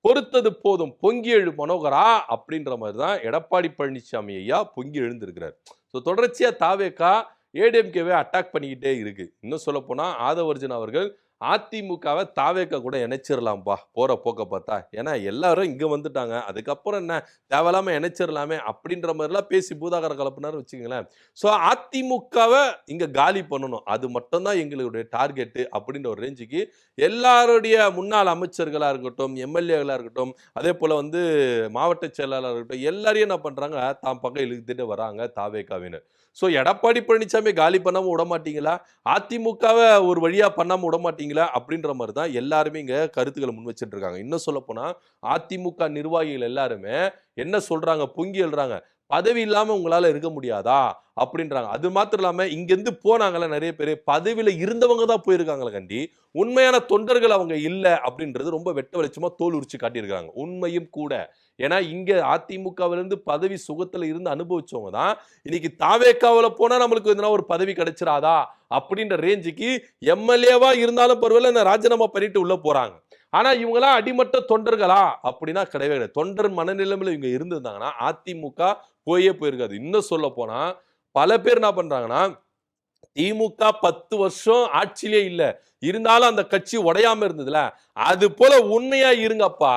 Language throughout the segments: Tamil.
பொறுத்தது போதும் பொங்கி எழு மனோகரா அப்படின்ற மாதிரி தான் எடப்பாடி பழனிசாமி ஐயா பொங்கி எழுந்திருக்கிறார். ஸோ தொடர்ச்சியா தாவேகா ஏடிஎம்கேவை அட்டாக் பண்ணிக்கிட்டே இருக்கு. இன்னும் சொல்ல போனா ஆதவர்ஜன் அவர்கள் அதிமுகவை தாவேகா கூட இணைச்சிடலாம்பா போற போக்க பார்த்தா, ஏன்னா எல்லாரும் இங்க வந்துட்டாங்க, அதுக்கப்புறம் என்ன தேவையில்லாம இணைச்சிடலாமே அப்படின்ற மாதிரிலாம் பேசி பூதாகர கலப்புனாரு வச்சுக்கங்களேன். ஸோ அதிமுகவை இங்க காலி பண்ணணும், அது மட்டும்தான் எங்களுடைய டார்கெட்டு அப்படின்ற ஒரு ரேஞ்சுக்கு எல்லாருடைய முன்னாள் அமைச்சர்களா இருக்கட்டும், எம்எல்ஏகளா இருக்கட்டும், அதே போல மாவட்ட செயலாளர் இருக்கட்டும், எல்லாரையும் என்ன பண்றாங்க தாம் பக்கம் இழுத்துட்டு வராங்க தாவேகாவினர். ஸோ எடப்பாடி பழனிசாமி காலி பண்ணாம விட மாட்டீங்களா, அதிமுகவை ஒரு வழியா பண்ணாம விட மாட்டீங்களா அப்படின்ற மாதிரி தான் எல்லாருமே இங்க கருத்துக்களை முன் வச்சுட்டு இருக்காங்க. இன்னும் சொல்ல போனா அதிமுக நிர்வாகிகள் எல்லாருமே என்ன சொல்றாங்க, பொங்கி எழுறாங்க, பதவி இல்லாம உங்களால இருக்க முடியாதா அப்படின்றாங்க. அது மாத்திரம் இல்லாம இங்கிருந்து போனாங்கல்ல நிறைய பேர், பதவியில இருந்தவங்க தான் போயிருக்காங்களே கண்டி உண்மையான தொண்டர்கள் அவங்க இல்ல அப்படின்றது ரொம்ப வெட்ட வெளிச்சமா தோல் உரிச்சு காட்டியிருக்காங்க. உண்மையும் கூட. ஏன்னா இங்க அதிமுகவிலிருந்து பதவி சுகத்துல இருந்து அனுபவிச்சவங்க தான் இன்னைக்கு தாவேக்காவில போனா நம்மளுக்கு எதனா ஒரு பதவி கிடைச்சிராதா அப்படின்ற ரேஞ்சுக்கு எம்எல்ஏவா இருந்தாலும் பரவாயில்ல ராஜினாமா பண்ணிட்டு உள்ள போறாங்க. ஆனா இவங்கெல்லாம் அடிமட்ட தொண்டர்களா அப்படின்னா கிடையவே கிடையாது. தொண்டர் மனநிலைமையில இவங்க இருந்திருந்தாங்கன்னா அதிமுக போயிருக்காது. இன்னும் சொல்ல போனா பல பேர் என்ன பண்றாங்கன்னா, திமுக 10 வருஷம் ஆட்சியிலே இல்ல, இருந்தாலும் அந்த கட்சி உடையாம இருந்ததுல, அது போல உண்மையா இருங்கப்பா,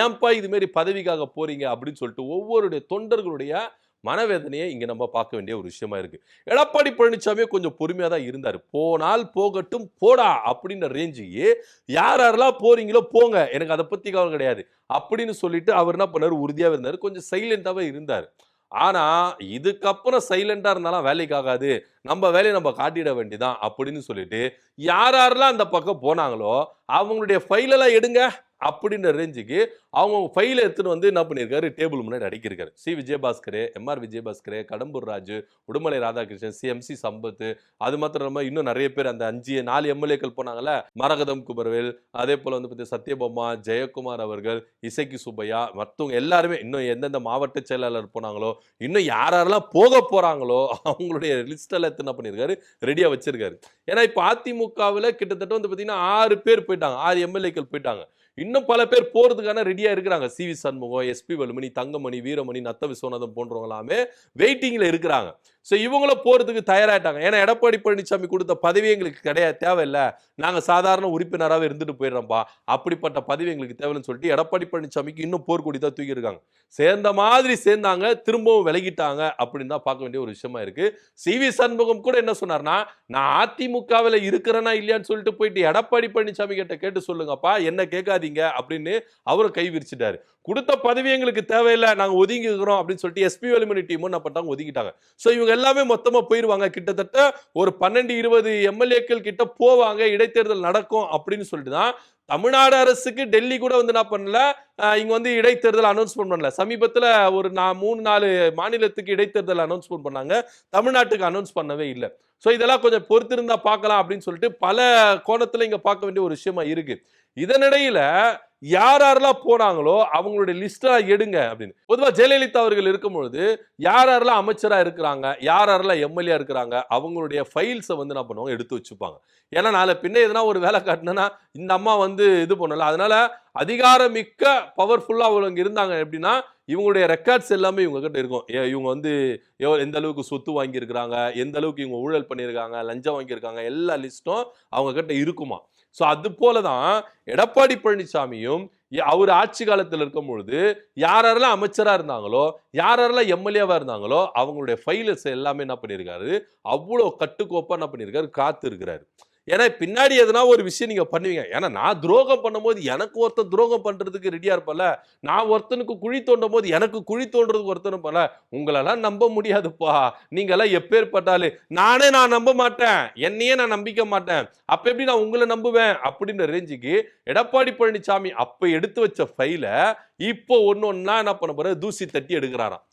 ஏன்பா இது மாதிரி பதவிக்காக போறீங்க அப்படின்னு சொல்லிட்டு ஒவ்வொருடைய தொண்டர்களுடைய மனவேதனையை இங்க நம்ம பார்க்க வேண்டிய ஒரு விஷயமா இருக்கு. எடப்பாடி பழனிசாமி கொஞ்சம் பொறுமையா தான் இருந்தாரு. போனால் போகட்டும் போடா அப்படின்ற ரேஞ்சுக்கு யார் யாரெல்லாம் போறீங்களோ போங்க, எனக்கு அதை பத்தி கவலை கிடையாது அப்படின்னு சொல்லிட்டு அவர் என்ன பண்ணாரு, உறுதியா இருந்தாரு, கொஞ்சம் சைலண்டாவே இருந்தாரு. ஆனா இதுக்கப்புறம் சைலண்டா இருந்தாலும் வேலைக்கு ஆகாது, நம்ம வேலையை நம்ம காட்டிட வேண்டியதான் அப்படின்னு சொல்லிட்டு யார் யாரெல்லாம் அந்த பக்கம் போனாங்களோ அவங்களுடைய ஃபைல் எல்லாம் எடுங்க அப்படின்ற ரேஞ்சுக்கு அவங்க ஃபைலை எடுத்துட்டு என்ன பண்ணியிருக்காரு, டேபிள் முன்னாடி அடிக்கிருக்காரு. C Vijayabaskar, MR Vijayabaskar, Kadambur Raju, Udumalai Radhakrishnan, MC Sampath, அது மாத்திரம் இன்னும் நிறைய பேர் அந்த 4 எம்எல்ஏக்கள் போனாங்கல்ல, மரகதம் குமரவேல், அதே போல சத்யபாமா, ஜெயக்குமார் அவர்கள், இசைக்கு சுப்பையா, மற்றவங்க எல்லாருமே இன்னும் எந்தெந்த மாவட்ட செயலாளர் போனாங்களோ, இன்னும் யாரெல்லாம் போக போறாங்களோ அவங்களுடைய லிஸ்ட் எல்லாம் என்ன பண்ணியிருக்காரு, ரெடியா வச்சிருக்காரு. ஏன்னா இப்ப அதிமுகவில் கிட்டத்தட்ட பாத்தீங்கன்னா 6 பேர் போயிட்டாங்க, 6 எம்எல்ஏக்கள் போயிட்டாங்க. இன்னும் பல பேர் போறதுக்கான ரெடியா இருக்கிறாங்க. சிவி சண்முகம், எஸ்பி வேலுமணி, தங்கமணி, வீரமணி, நத்த விஸ்வநாதன் போன்றவங்க எல்லாமே வெயிட்டிங்ல இருக்கிறாங்க. சோ இவங்கள போறதுக்கு தயாராயிட்டாங்க. ஏன்னா எடப்பாடி பழனிசாமி கொடுத்த பதவி எங்களுக்கு கிடையாது, தேவையில்லை, நாங்க சாதாரண உறுப்பினராகவே இருந்துட்டு போயிடுறோம்ப்பா, அப்படிப்பட்ட பதவி எங்களுக்கு தேவைன்னு சொல்லிட்டு எடப்பாடி பழனிசாமிக்கு இன்னும் போர்க்கொடி தான் தூக்கி இருக்காங்க. சேர்ந்த மாதிரி சேர்ந்தாங்க, திரும்பவும் விலகிட்டாங்க அப்படின்னு தான் பார்க்க வேண்டிய ஒரு விஷயமா இருக்கு. சிவி சண்முகம் கூட என்ன சொன்னார்னா, நான் அதிமுகவில் இருக்கிறேன்னா இல்லையான்னு சொல்லிட்டு போயிட்டு எடப்பாடி பழனிசாமி கிட்ட கேட்டு சொல்லுங்கப்பா, என்ன கேட்காதீங்க அப்படின்னு அவரும் கை விரிச்சிட்டாரு. கொடுத்த பதவி எங்களுக்கு தேவையில்லை, நாங்க ஒதுங்கிக்கிறோம் அப்படின்னு சொல்லிட்டு எஸ்பி வேலுமணி டீம் என்ன பண்ணிட்டாங்க, ஒதுக்கிட்டாங்க. சோ இவங்க எல்லாமே மொத்தமா போயிருவாங்க. கிட்டத்தட்ட ஒரு 12-20 எம்எல்ஏக்கள் கிட்ட போவாங்க, இடைத்தேர்தல் நடக்கும் அப்படின்னு சொல்லிட்டு தான் தமிழ்நாடு அரசுக்கு டெல்லி கூட என்ன பண்ணல, இங்க இடைத்தேர்தல் அனௌன்ஸ்மெண்ட் பண்ணல. சமீபத்தில் ஒரு 3-4 மாநிலத்துக்கு இடைத்தேர்தல் அனௌன்ஸ்மெண்ட் பண்ணாங்க, தமிழ்நாட்டுக்கு அனௌன்ஸ் பண்ணவே இல்லை. ஸோ இதெல்லாம் கொஞ்சம் பொறுத்திருந்தா பார்க்கலாம் அப்படின்னு சொல்லிட்டு பல கோணத்துல இங்க பார்க்க வேண்டிய ஒரு விஷயமா இருக்கு. இதனிடையில யார் யாரெல்லாம் போனாங்களோ அவங்களுடைய லிஸ்டா எடுங்க அப்படின்னு. பொதுவாக ஜெயலலிதா அவர்கள் இருக்கும் பொழுது யார் யாரெல்லாம் அமைச்சரா இருக்கிறாங்க, யார் யாரெல்லாம் எம்எல்ஏ இருக்கிறாங்க, அவங்களுடைய ஃபைல்ஸை என்ன பண்ணுவாங்க, எடுத்து வச்சுப்பாங்க. ஏன்னா நாளை பின்ன எதுனா ஒரு வேலை காட்டினா இந்த அம்மா இது பண்ணல, அதனால அதிகாரமிக்க பவர்ஃபுல்லா அவங்க இருந்தாங்க எப்படின்னா இவங்களுடைய ரெக்கார்ட்ஸ் எல்லாமே இவங்க கிட்ட இருக்கும். இவங்க எந்த அளவுக்கு சொத்து வாங்கியிருக்கிறாங்க, எந்த அளவுக்கு இவங்க ஊழல் பண்ணியிருக்காங்க, லஞ்சம் வாங்கியிருக்காங்க, எல்லா லிஸ்ட்டும் அவங்க கிட்ட இருக்குமா. ஸோ அது போலதான் எடப்பாடி பழனிசாமியும் அவர் ஆட்சி காலத்தில் இருக்கும் பொழுது யார் யாரெல்லாம் அமைச்சரா இருந்தாங்களோ, யார் யாரெல்லாம் எம்எல்ஏவா இருந்தாங்களோ அவங்களுடைய ஃபைல்ஸ் எல்லாமே என்ன பண்ணியிருக்காரு, அவ்வளோ கட்டுக்கோப்பா என்ன பண்ணியிருக்காரு, காத்து இருக்கிறாரு. ஏன்னா பின்னாடி எதனா ஒரு விஷயம் நீங்க பண்ணுவீங்க. ஏன்னா நான் துரோகம் பண்ணும்போது எனக்கு ஒருத்தன் துரோகம் பண்றதுக்கு ரெடியா இருப்பல, நான் ஒருத்தனுக்கு குழி தோண்டும் போது எனக்கு குழி தோன்றதுக்கு ஒருத்தன் இருப்பல, உங்களெல்லாம் நம்ப முடியாதுப்பா, நீங்க எல்லாம் எப்பேற்பட்டாலும் நான் நம்ப மாட்டேன், என்னையே நான் நம்பிக்க மாட்டேன், அப்ப எப்படி நான் உங்களை நம்புவேன் அப்படின்ற ரேஞ்சுக்கு எடப்பாடி பழனிசாமி அப்ப எடுத்து வச்ச ஃபைல இப்போ ஒன்னொன்னா என்ன பண்ண போற, தூசி தட்டி எடுக்கிறாராம்.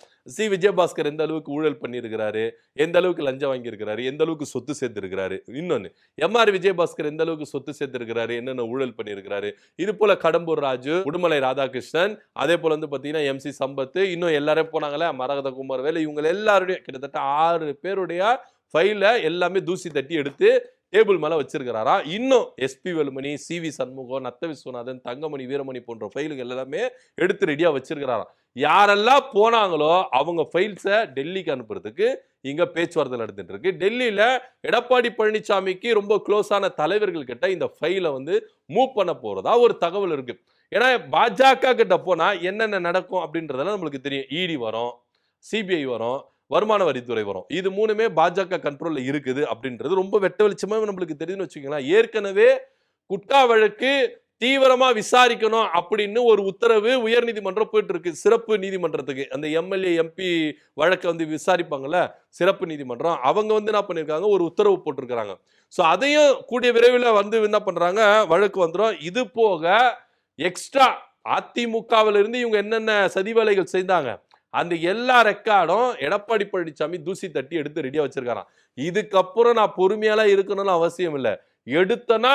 விஜயபாஸ்கர் எந்த அளவுக்கு ஊழல் பண்ணியிருக்கிறாரு, எந்த அளவுக்கு லஞ்சம் வாங்கியிருக்கிறாரு, எந்த அளவுக்கு சொத்து சேர்த்திருக்கிறாரு. இன்னொன்னு எம்.ஆர். விஜயபாஸ்கர் எந்த அளவுக்கு சொத்து சேர்த்திருக்கிறாரு, என்னென்ன ஊழல் பண்ணியிருக்கிறாரு. இது போல கடம்பூர் ராஜு, உடுமலை ராதாகிருஷ்ணன், அதே போல வந்து பாத்தீங்கன்னா எம்.சி. சம்பத், இன்னும் எல்லாரும் போனாங்களே மரகத குமாரவேல், இவங்க எல்லாருடைய கிட்டத்தட்ட 6 பேருடைய ஃபைல எல்லாமே தூசி தட்டி எடுத்து டேபிள் மேல வச்சிருக்கிறாரா. இன்னும் எஸ்பி வேலுமணி, சி.வி. சண்முகம், நத்த விஸ்வநாதன், தங்கமணி வீரமணி போன்ற ஃபைல்கள் எல்லாமே எடுத்து ரெடியா வச்சிருக்கிறாராம். யாரெல்லாம் போனாங்களோ அவங்க ஃபைல்ஸை டெல்லிக்கு அனுப்புறதுக்கு இங்க பேச்சுவார்த்தை நடந்துட்டு இருக்கு. டெல்லியில எடப்பாடி பழனிசாமிக்கு ரொம்ப க்ளோஸான தலைவர்கள் கிட்ட இந்த ஃபைலை வந்து மூவ் பண்ண போறதா ஒரு தகவல் இருக்கு. ஏன்னா பாஜக கிட்ட போனா என்னென்ன நடக்கும் அப்படின்றதெல்லாம் நம்மளுக்கு தெரியும். இடி வரும், சிபிஐ வரும், வருமான வரித்துறை வரும். இது மூணுமே பாஜக கண்ட்ரோல்ல இருக்குது அப்படின்றது ரொம்ப வெட்ட வெளிச்சமா நம்மளுக்கு தெரியுதுன்னு வச்சுக்கோங்களேன். ஏற்கனவே குட்கா வழக்கு தீவிரமா விசாரிக்கணும் அப்படின்னு ஒரு உத்தரவு உயர்நீதிமன்றம் போயிட்டு இருக்கு. சிறப்பு நீதிமன்றத்துக்கு அந்த எம்எல்ஏ எம்பி வழக்கை வந்து விசாரிப்பாங்கல்ல சிறப்பு நீதிமன்றம், அவங்க வந்து என்ன பண்ணிருக்காங்க, ஒரு உத்தரவு போட்டிருக்கிறாங்க. ஸோ அதையும் கூடிய விரைவில் வந்து என்ன பண்றாங்க, வழக்கு வந்துடும். இது போக எக்ஸ்ட்ரா அதிமுகவில் இருந்து இவங்க என்னென்ன சதி வேலைகள் செய்தாங்க அந்த எல்லா ரெக்கார்டும் எடப்பாடி பழனிசாமி தூசி தட்டி எடுத்து ரெடியா வச்சிருக்காராம். இதுக்கப்புறம் நான் பொறுமையாலாம் இருக்கணும்னு அவசியம் இல்லை, எடுத்தனா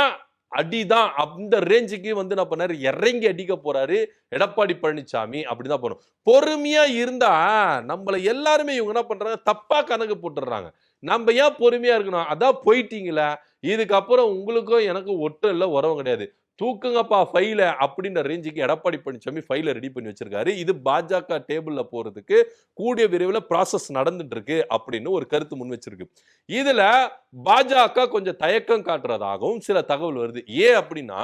அடிதான். அந்த ரேஞ்சுக்கு வந்து என்ன பண்ணாரு, இறங்கி அடிக்க போறாரு எடப்பாடி பழனிசாமி. அப்படிதான் போறோம். பொறுமையா இருந்தா நம்மள எல்லாருமே இவங்க என்ன பண்றாங்க, தப்பா கணக்கு போட்டுறாங்க. நம்ம ஏன் பொறுமையா இருக்கணும், அதான் போயிட்டீங்களா, இதுக்கப்புறம் உங்களுக்கும் எனக்கும் ஒட்டும் இல்லை, உறவும் கிடையாது, தூக்குங்கப்பா ஃபைல அப்படின்ற ரேஞ்சுக்கு எடப்பாடி பழனிசாமி ஃபைல ரெடி பண்ணி வச்சிருக்காரு. இது பாஜக டேபிள்ல போறதுக்கு கூடிய விரைவில் ப்ராசஸ் நடந்துட்டு இருக்கு அப்படின்னு ஒரு கருத்து முன் வச்சிருக்கு. இதுல பாஜக கொஞ்சம் தயக்கம் காட்டுறதாகவும் சில தகவல் வருது. ஏன் அப்படின்னா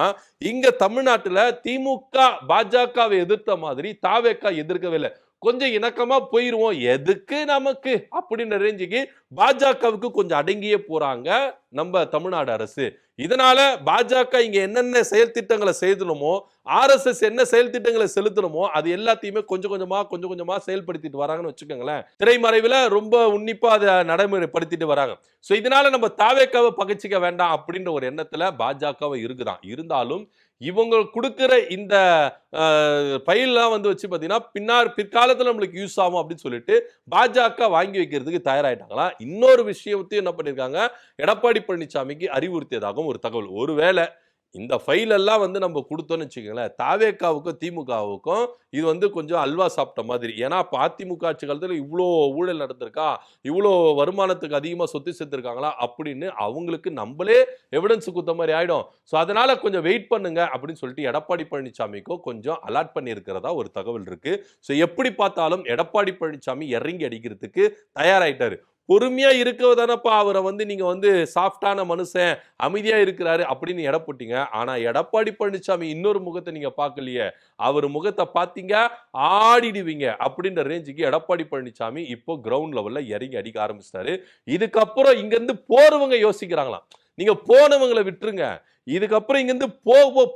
இங்க தமிழ்நாட்டுல திமுக பாஜகவை எதிர்த்த மாதிரி தாவேகா எதிர்க்கவே இல்லை. கொஞ்சம் இணக்கமா போயிருவோம், எதுக்கு நமக்கு அப்படின்ற ரேஞ்சுக்கு பாஜகவுக்கு கொஞ்சம் அடங்கியே போறாங்க நம்ம தமிழ்நாடு அரசு. இதனால பாஜக இங்க என்னென்ன செயல் திட்டங்களை செய்யணுமோ, ஆர்எஸ்எஸ் என்ன செயல் திட்டங்களை செலுத்தணுமோ அது எல்லாத்தையுமே கொஞ்சம் கொஞ்சமா செயல்படுத்திட்டு வராங்கன்னு வச்சுக்கோங்களேன். திரைமறைவுல ரொம்ப உன்னிப்பா அதை நடைமுறைப்படுத்திட்டு வராங்க. சோ இதனால நம்ம தாவேக்காவை பகைச்சிக்க வேண்டாம் அப்படின்ற ஒரு எண்ணத்துல பாஜகவை இருக்குதான். இருந்தாலும் இவங்க கொடுக்கிற இந்த பயிலாம் வந்து வச்சு பார்த்தீங்கன்னா பிற்காலத்தில் நம்மளுக்கு யூஸ் ஆகும் அப்படின்னு சொல்லிட்டு பாஜக வாங்கி வைக்கிறதுக்கு தயாராயிட்டாங்களா. இன்னொரு விஷயத்தையும் என்ன பண்ணியிருக்காங்க, எடப்பாடி பழனிசாமிக்கு அறிவுறுத்தியதாகவும் ஒரு தகவல். ஒருவேளை இந்த ஃபைல் எல்லாம் வந்து நம்ம கொடுத்தோம்னு வச்சுக்கோங்களேன், தாவேக்காவுக்கும் திமுகவுக்கும் இது வந்து கொஞ்சம் அல்வா சாப்பிட்ட மாதிரி. ஏன்னா இப்போ அதிமுக ஆட்சி காலத்தில் இவ்வளோ ஊழல் நடந்திருக்கா, இவ்வளோ வருமானத்துக்கு அதிகமாக சொத்து சேர்த்துருக்காங்களா அப்படின்னு அவங்களுக்கு நம்மளே எவிடன்ஸ் கொடுத்த மாதிரி ஆயிடும். ஸோ அதனால கொஞ்சம் வெயிட் பண்ணுங்க அப்படின்னு சொல்லிட்டு எடப்பாடி பழனிசாமிக்கும் கொஞ்சம் அலாட் பண்ணியிருக்கிறதா ஒரு தகவல் இருக்கு. ஸோ எப்படி பார்த்தாலும் எடப்பாடி பழனிசாமி இறங்கி அடிக்கிறதுக்கு தயாராயிட்டாரு. பொறுமையா இருக்கதானப்பா அவரை வந்து நீங்க வந்து சாஃப்டான மனுஷன், அமைதியா இருக்கிறாரு அப்படின்னு எடை போட்டீங்க. ஆனா எடப்பாடி பழனிசாமி இன்னொரு முகத்தை நீங்க பார்க்கலையே, அவர் முகத்தை பார்த்தீங்க ஆடிடுவீங்க அப்படின்ற ரேஞ்சுக்கு எடப்பாடி பழனிசாமி இப்போ கிரவுண்ட் லெவல்ல இறங்கி அடிக்க ஆரம்பிச்சிட்டாரு. இதுக்கப்புறம் இங்க இருந்து போறவங்க யோசிக்கிறாங்களாம், நீங்க போனவங்களை விட்டுருங்க, இதுக்கப்புறம் இங்கிருந்து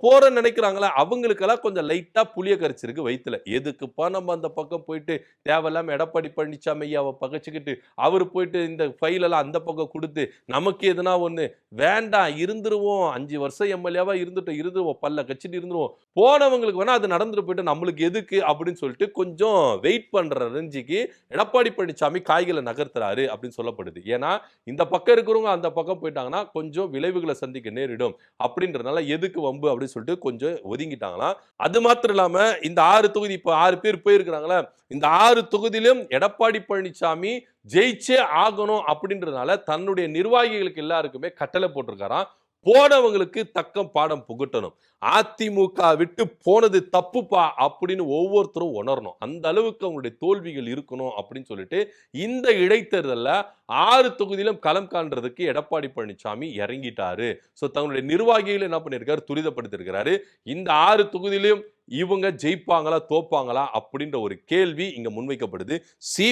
போறன்னு நினைக்கிறாங்களா அவங்களுக்கெல்லாம் கொஞ்சம் லைட்டா புளிய கரைச்சிருக்கு வயிற்றுல. எதுக்குப்பா நம்ம அந்த பக்கம் போயிட்டு தேவையில்லாம எடப்பாடி பழனிசாமி ஐயாவை பகைச்சிக்கிட்டு அவர் போயிட்டு இந்த ஃபைல் எல்லாம் அந்த பக்கம் கொடுத்து நமக்கு எதுனா ஒண்ணு வேண்டாம், இருந்துருவோம், 5 வருஷம் எம்எல்ஏவா இருந்துருவோம், பல்ல கட்சிட்டு இருந்துருவோம், போனவங்களுக்கு வேணா அது நடந்துட்டு போயிட்டு நம்மளுக்கு எதுக்கு அப்படின்னு சொல்லிட்டு கொஞ்சம் வெயிட் பண்ற ரஞ்சிக்கு எடப்பாடி பழனிசாமி காய்களை நகர்த்துறாரு அப்படின்னு சொல்லப்படுது. ஏன்னா இந்த பக்கம் இருக்கிறவங்க அந்த பக்கம் போயிட்டாங்கன்னா கொஞ்சம் விளைவுகளை சந்திக்க நேரிடும் அப்படின்றதுனால எதுக்கு வம்பு அப்படின்னு சொல்லிட்டு கொஞ்சம் ஒதுங்கிட்டாங்களாம். அது மாத்திரம் இல்லாம இந்த 6 தொகுதி இப்ப 6 பேர் போயிருக்கிறாங்களா, இந்த 6 தொகுதியிலும் எடப்பாடி பழனிசாமி ஜெயிச்சே ஆகணும் அப்படின்றதுனால தன்னுடைய நிர்வாகிகளுக்கு எல்லாருக்குமே கட்டளை போட்டிருக்காராம், போனவங்களுக்கு தக்க பாடம் புகட்டணும், அதிமுக விட்டு போனது தப்புப்பா அப்படின்னு ஒவ்வொருத்தரும் உணரணும், அந்த அளவுக்கு அவங்களுடைய தோல்விகள் இருக்கணும் அப்படின்னு சொல்லிட்டு இந்த இடைத்தேர்தலில் 6 தொகுதியிலும் களம் காண்றதுக்கு எடப்பாடி பழனிசாமி இறங்கிட்டாரு. ஸோ தங்களுடைய நிர்வாகிகள் என்ன பண்ணியிருக்காரு, துரிதப்படுத்திருக்கிறாரு. இந்த 6 தொகுதியிலும் இவங்க ஜெயிப்பாங்களா தோப்பாங்களா அப்படின்ற ஒரு கேள்வி இங்க முன்வைக்கப்படுது.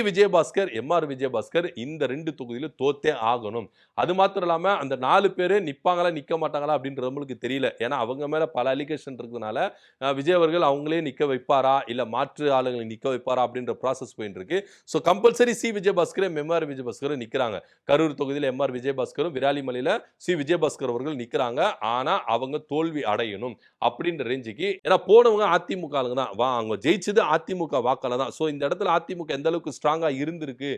விஜயபாஸ்கர், எம்.ஆர். விஜயபாஸ்கர் இந்த 2 தொகுதியிலும் தோத்தே ஆகணும். அது மாத்திரம் இல்லாம அந்த 4 பேரு நிப்பாங்களா நிக்க மாட்டாங்களா அப்படின்றது நம்மளுக்கு தெரியல. ஏன்னா அவங்க மேல பல அலிகேஷன் இருக்கிறதுனால விஜய் அவர்கள் அவங்களே நிக்க வைப்பாரா இல்ல மாற்று ஆளுங்களை நிக்க வைப்பாரா அப்படின்ற ப்ராசஸ் போயிட்டு இருக்கு. ஸோ கம்பல்சரி விஜயபாஸ்கரும் எம்.ஆர். விஜயபாஸ்கரும் நிக்கிறாங்க. கரூர் தொகுதியில் எம்.ஆர். விஜயபாஸ்கரும், விராலிமலையில விஜயபாஸ்கர் அவர்கள் நிக்கிறாங்க. ஆனா அவங்க தோல்வி அடையணும் அப்படின்ற ரேஞ்சுக்கு, ஏன்னா போனவங்க அதிமுக ஆளுங்க தான். அவங்க ஜெயிச்சது அதிமுக வாக்கால தான். ஸோ இந்த இடத்துல அதிமுக எந்த அளவுக்கு ஸ்ட்ராங்கா இருந்திருக்கு.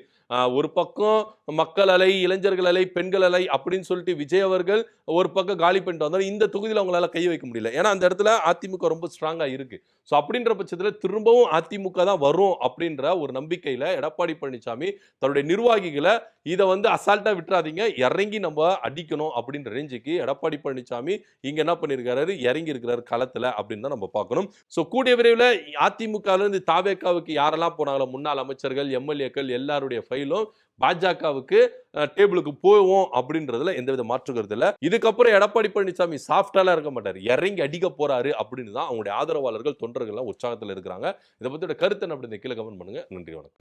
ஒரு பக்கம் மக்கள் அலை, இளைஞர்கள் அலை, பெண்கள் அலை அப்படின்னு சொல்லிட்டு விஜய் அவர்கள் ஒரு பக்கம் காலி பண்ணிட்டு வந்தாலும் இந்த தொகுதியில அவங்களால கை வைக்க முடியல. ஏன்னா அந்த இடத்துல அதிமுக ரொம்ப ஸ்ட்ராங்கா இருக்கு. ஸோ அப்படின்ற பட்சத்துல திரும்பவும் அதிமுக தான் வரும் அப்படின்ற ஒரு நம்பிக்கையில எடப்பாடி பழனிசாமி தன்னுடைய நிர்வாகிகளை இதை அசால்ட்டா விட்டுறாதீங்க, இறங்கி நம்ம அடிக்கணும் அப்படின்ற ரேஞ்சுக்கு எடப்பாடி பழனிசாமி இங்க என்ன பண்ணிருக்காரு, இறங்கி இருக்கிறாரு களத்துல அப்படின்னு தான் நம்ம பார்க்கணும். ஸோ கூடிய விரைவில் அதிமுகல இருந்து தாவேகாவுக்கு யாரெல்லாம் போனாங்களோ முன்னாள் அமைச்சர்கள், எம்எல்ஏக்கள் எல்லாருடைய ஃபைலும் பாஜகவுக்கு டேபிளுக்கு போவோம் அப்படின்றதுல எந்தவித மாற்று கருத்து இல்ல. இதுக்கப்புறம் எடப்பாடி பழனிசாமி சாஃப்டாலாம் இருக்க மாட்டாரு, இறங்கி அடிக்க போறாரு அப்படின்னு தான் அவங்களுடைய ஆதரவாளர்கள் தொண்டர்கள் எல்லாம் உற்சாகத்தில் இருக்கிறாங்க. இதை பத்தியோட கருத்து என்ன அப்படின்னு கீழே கமெண்ட் பண்ணுங்க. நன்றி, வணக்கம்.